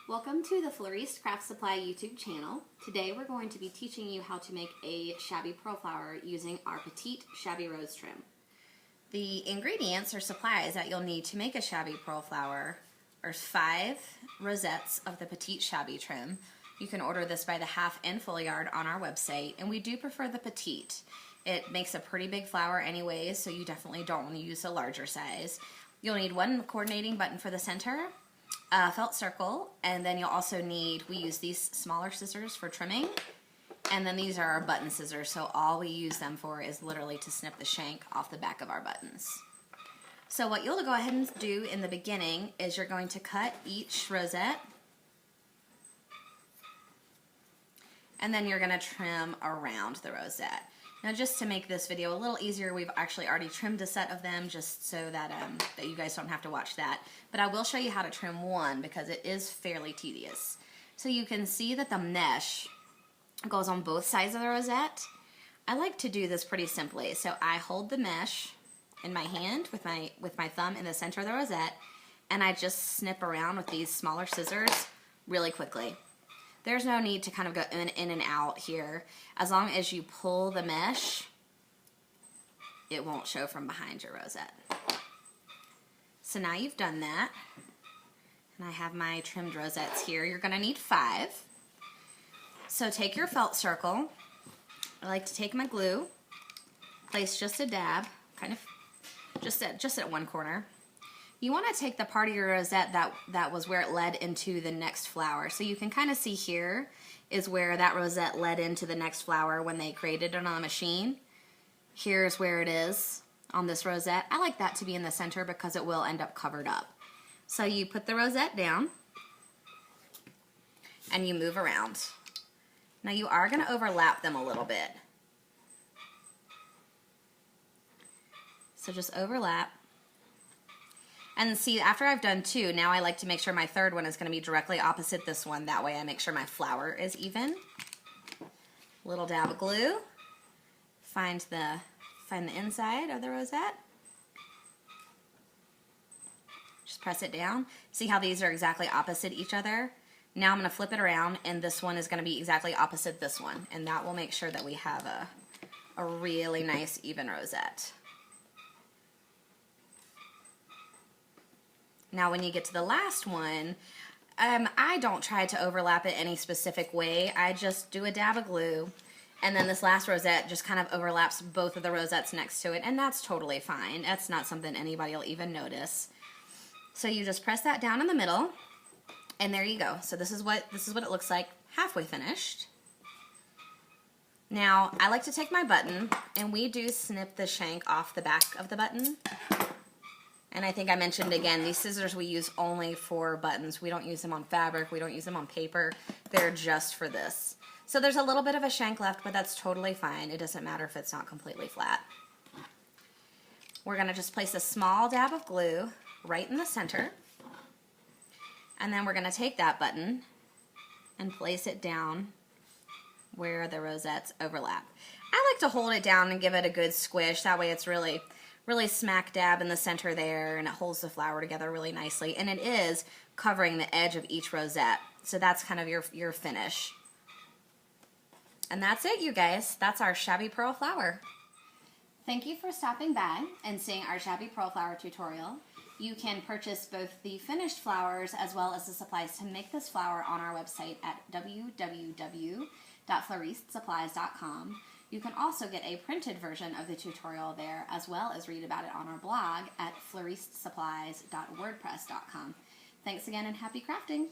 Welcome to the Floriste Craft Supply YouTube channel. Today we're going to be teaching you how to make a Shabby Pearl Flower using our Petite Shabby Rose Trim. The ingredients or supplies that you'll need to make a Shabby Pearl Flower are 5 rosettes of the Petite Shabby Trim. You can order this by the half and full yard on our website, and we do prefer the petite. It makes a pretty big flower anyways, so you definitely don't want to use a larger size. You'll need one coordinating button for the center, a felt circle, and then you'll also need, we use these smaller scissors for trimming, and then these are our button scissors, so all we use them for is literally to snip the shank off the back of our buttons. So what you'll go ahead and do in the beginning is you're going to cut each rosette, and then you're going to trim around the rosette. Now, just to make this video a little easier, we've actually already trimmed a set of them just so that, that you guys don't have to watch that. But I will show you how to trim one because it is fairly tedious. So you can see that the mesh goes on both sides of the rosette. I like to do this pretty simply. So I hold the mesh in my hand with my thumb in the center of the rosette, and I just snip around with these smaller scissors really quickly. There's no need to kind of go in and out here. As long as you pull the mesh, it won't show from behind your rosette. So now you've done that, and I have my trimmed rosettes here. You're gonna need 5. So take your felt circle. I like to take my glue, place just a dab, kind of just at one corner. You want to take the part of your rosette that was where it led into the next flower. So you can kind of see here is where that rosette led into the next flower when they created it on the machine. Here's where it is on this rosette. I like that to be in the center because it will end up covered up. So you put the rosette down and you move around. Now you are going to overlap them a little bit. So just overlap. And see, after I've done 2, now I like to make sure my third one is going to be directly opposite this one. That way I make sure my flower is even. Little dab of glue. Find the inside of the rosette. Just press it down. See how these are exactly opposite each other? Now I'm going to flip it around, and this one is going to be exactly opposite this one. And that will make sure that we have a really nice even rosette. Now when you get to the last one, I don't try to overlap it any specific way. I just do a dab of glue, and then this last rosette just kind of overlaps both of the rosettes next to it, and that's totally fine. That's not something anybody will even notice. So you just press that down in the middle, and there you go. So this is what it looks like halfway finished. Now I like to take my button, and we do snip the shank off the back of the button. And I think I mentioned again, these scissors we use only for buttons. We don't use them on fabric. We don't use them on paper. They're just for this. So there's a little bit of a shank left, but that's totally fine. It doesn't matter if it's not completely flat. We're going to just place a small dab of glue right in the center. And then we're going to take that button and place it down where the rosettes overlap. I like to hold it down and give it a good squish. That way it's really smack dab in the center there, and it holds the flower together really nicely, and it is covering the edge of each rosette. So that's kind of your finish. And that's it, you guys. That's our Shabby Pearl Flower. Thank you for stopping by and seeing our Shabby Pearl Flower tutorial. You can purchase both the finished flowers as well as the supplies to make this flower on our website at www.floristesupplies.com. You can also get a printed version of the tutorial there, as well as read about it on our blog at floristesupplies.wordpress.com. Thanks again, and happy crafting!